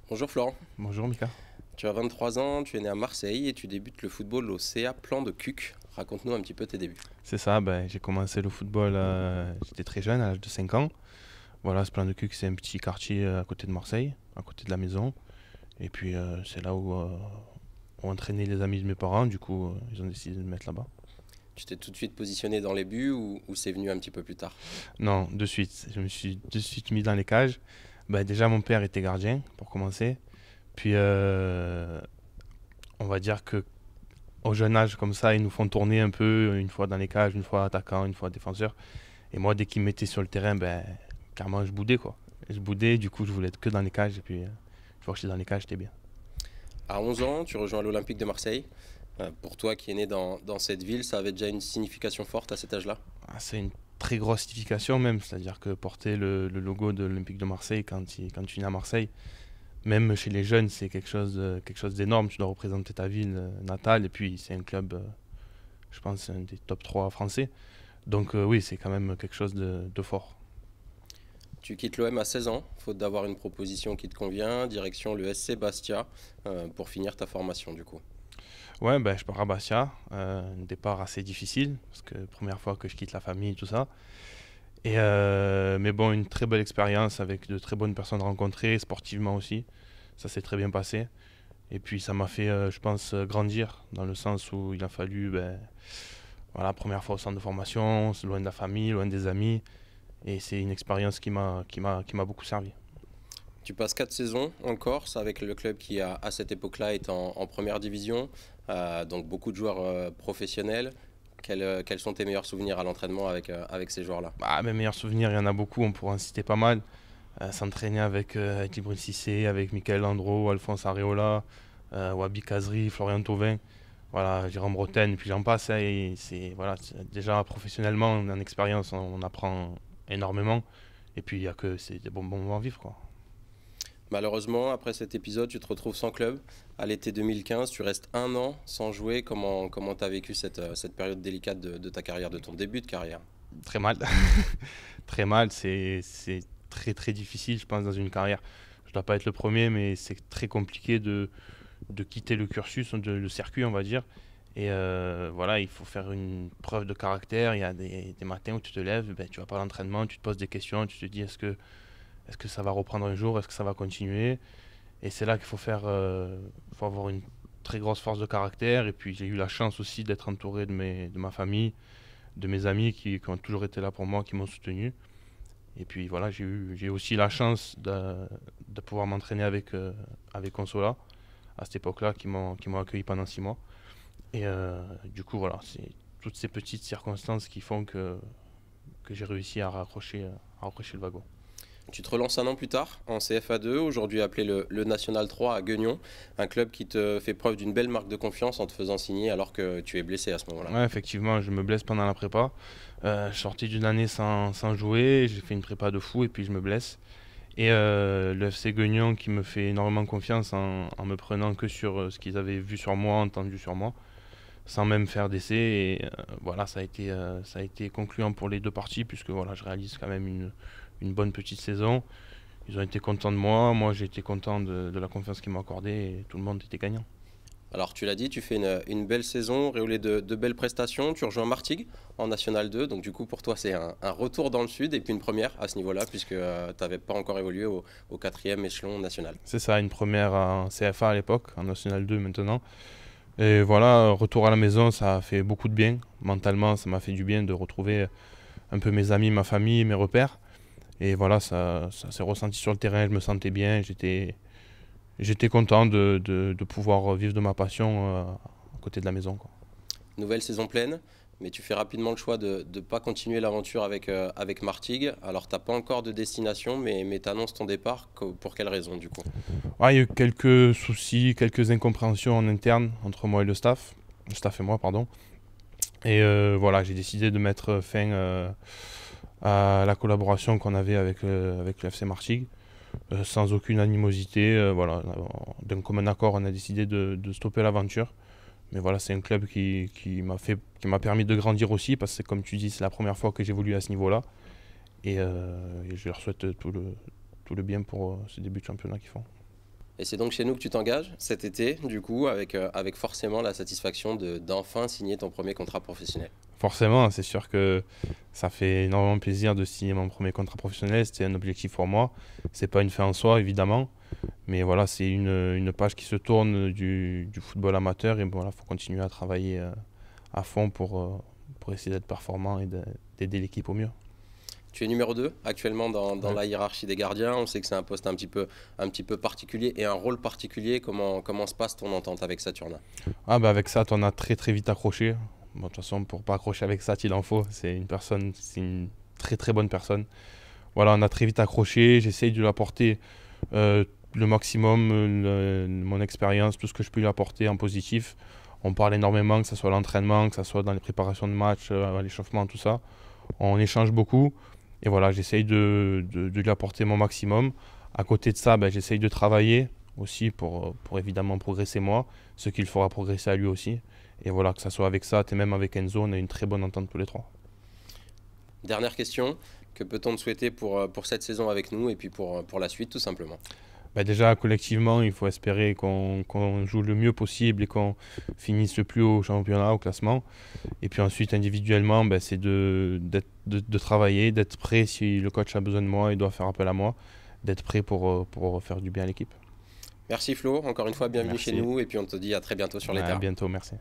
Bonjour Florent, Bonjour Mika. tu as 23 ans, tu es né à Marseille et tu débutes le football au CA Plan de Cuques. Raconte-nous un petit peu tes débuts. C'est ça, j'ai commencé le football, j'étais très jeune, à l'âge de 5 ans. Voilà, ce Plan de Cuc, c'est un petit quartier à côté de Marseille, à côté de la maison. Et puis c'est là où ont entraîné les amis de mes parents, du coup ils ont décidé de me mettre là-bas. Tu t'es tout de suite positionné dans les buts ou c'est venu un petit peu plus tard? Non, de suite, je me suis de suite mis dans les cages. Déjà mon père était gardien, pour commencer. Puis on va dire que au jeune âge comme ça, ils nous font tourner un peu, une fois dans les cages, une fois attaquant, une fois défenseur. Et moi, dès qu'ils me mettaient sur le terrain, carrément, je boudais quoi. Je boudais, du coup, je voulais être que dans les cages. Et puis, une fois que j'étais dans les cages, j'étais bien. À 11 ans, tu rejoins l'Olympique de Marseille. Pour toi qui es né dans cette ville, ça avait déjà une signification forte à cet âge-là? Ah, c'est une très grosse signification même, c'est-à-dire que porter le logo de l'Olympique de Marseille quand tu es né à Marseille, même chez les jeunes, c'est quelque chose d'énorme. Tu dois représenter ta ville natale. Et puis, c'est un club, je pense, un des top 3 français. Donc, oui, c'est quand même quelque chose de fort. Tu quittes l'OM à 16 ans, faute d'avoir une proposition qui te convient, direction le SC Bastia pour finir ta formation du coup. Ouais, je pars à Bastia. Un départ assez difficile, parce que première fois que je quitte la famille, tout ça. Mais bon, une très belle expérience avec de très bonnes personnes rencontrées, sportivement aussi. Ça s'est très bien passé. Et puis ça m'a fait, je pense, grandir, dans le sens où il a fallu, voilà, première fois au centre de formation, loin de la famille, loin des amis. Et c'est une expérience qui m'a beaucoup servi. Tu passes 4 saisons en Corse avec le club qui à cette époque-là est en première division, donc beaucoup de joueurs professionnels. Quels sont tes meilleurs souvenirs à l'entraînement avec ces joueurs-là? Mes meilleurs souvenirs, il y en a beaucoup, on pourrait en citer pas mal. S'entraîner avec Djibril Cissé, avec Michael Landreau, Alphonse Areola, Wabi Kazri, Florian Thauvin, voilà, Jérôme Roten, puis j'en passe. Et voilà, déjà professionnellement, en expérience, on apprend énormément. Et puis il y a que c'est des bons moments à vivre, quoi. Malheureusement, après cet épisode, tu te retrouves sans club. À l'été 2015, tu restes un an sans jouer. Comment tu as vécu cette période délicate de ta carrière, de ton début de carrière? Très mal. Très mal, c'est très très difficile, je pense, dans une carrière. Je ne dois pas être le premier, mais c'est très compliqué de quitter le cursus, le circuit, on va dire. Et voilà, il faut faire une preuve de caractère. Il y a des matins où tu te lèves, tu vas pas à l'entraînement, tu te poses des questions, tu te dis est-ce que ça va reprendre un jour, est-ce que ça va continuer? Et c'est là qu'il faut avoir une très grosse force de caractère. Et puis j'ai eu la chance aussi d'être entouré de ma famille, de mes amis qui ont toujours été là pour moi, qui m'ont soutenu. Et puis voilà, j'ai aussi la chance de pouvoir m'entraîner avec Consola à cette époque-là, qui m'ont accueilli pendant 6 mois. Et du coup, voilà, c'est toutes ces petites circonstances qui font que j'ai réussi à raccrocher le wagon. Tu te relances un an plus tard en CFA2, aujourd'hui appelé le National 3 à Guignon, un club qui te fait preuve d'une belle marque de confiance en te faisant signer alors que tu es blessé à ce moment-là. Ouais, effectivement, je me blesse pendant la prépa. Je suis sorti d'une année sans jouer, j'ai fait une prépa de fou et puis je me blesse. Et le FC Guignon qui me fait énormément confiance en me prenant que sur ce qu'ils avaient vu sur moi, entendu sur moi, sans même faire d'essai. Et voilà, ça a été concluant pour les deux parties, puisque voilà, je réalise quand même une bonne petite saison. Ils ont été contents de moi j'ai été content de la confiance qu'ils m'ont accordée et tout le monde était gagnant. Alors tu l'as dit, tu fais une belle saison, réolée de belles prestations, tu rejoins Martigues en National 2, donc du coup pour toi c'est un retour dans le sud et puis une première à ce niveau-là puisque tu n'avais pas encore évolué au 4e échelon national. C'est ça, une première en CFA à l'époque, en National 2 maintenant. Et voilà, retour à la maison, ça a fait beaucoup de bien. Mentalement, ça m'a fait du bien de retrouver un peu mes amis, ma famille, mes repères. Et voilà, ça s'est ressenti sur le terrain, je me sentais bien, j'étais content de pouvoir vivre de ma passion à côté de la maison, quoi. Nouvelle saison pleine, mais tu fais rapidement le choix de ne pas continuer l'aventure avec Martigues. Alors, tu n'as pas encore de destination, mais tu annonces ton départ. Pour quelle raison, du coup? Ouais, il y a eu quelques soucis, quelques incompréhensions en interne entre moi et le staff et moi, pardon. Et voilà, j'ai décidé de mettre fin à la collaboration qu'on avait avec le FC Martigues, sans aucune animosité. Voilà, d'un commun accord, on a décidé de stopper l'aventure. Mais voilà, c'est un club qui m'a permis de grandir aussi, parce que comme tu dis, c'est la première fois que j'évolue à ce niveau-là. Et je leur souhaite tout le bien pour ce début de championnat qu'ils font. Et c'est donc chez nous que tu t'engages cet été, du coup, avec forcément la satisfaction d'enfin signer ton premier contrat professionnel. Forcément, c'est sûr que ça fait énormément plaisir de signer mon premier contrat professionnel. C'était un objectif pour moi. C'est pas une fin en soi, évidemment. Mais voilà, c'est une page qui se tourne du football amateur. Et voilà, il faut continuer à travailler à fond pour essayer d'être performant et d'aider l'équipe au mieux. Tu es numéro 2 actuellement dans Ouais. la hiérarchie des gardiens. On sait que c'est un poste un petit peu particulier et un rôle particulier. Comment se passe ton entente avec Saturnin? Ah bah avec ça, on a très très vite accroché. Bon, de toute façon, pour pas accrocher avec ça, il en faut. C'est une très très bonne personne. Voilà, on a très vite accroché. J'essaye de lui apporter le maximum, mon expérience, tout ce que je peux lui apporter en positif. On parle énormément, que ce soit à l'entraînement, que ce soit dans les préparations de match, à l'échauffement, tout ça. On échange beaucoup. Et voilà, j'essaye de lui apporter mon maximum. À côté de ça, ben, j'essaye de travailler aussi pour évidemment progresser moi, ce qu'il fera progresser à lui aussi. Et voilà, que ce soit avec ça, et même avec Enzo, on a une très bonne entente tous les trois. Dernière question. Que peut-on te souhaiter pour cette saison avec nous et puis pour la suite, tout simplement? Bah déjà, collectivement, il faut espérer qu'on joue le mieux possible et qu'on finisse le plus haut au championnat, au classement. Et puis ensuite, individuellement, bah, c'est de travailler, d'être prêt si le coach a besoin de moi, il doit faire appel à moi, d'être prêt pour faire du bien à l'équipe. Merci Flo, encore une fois, bienvenue chez Merci. nous et puis on te dit à très bientôt sur les À terrains. bientôt, merci.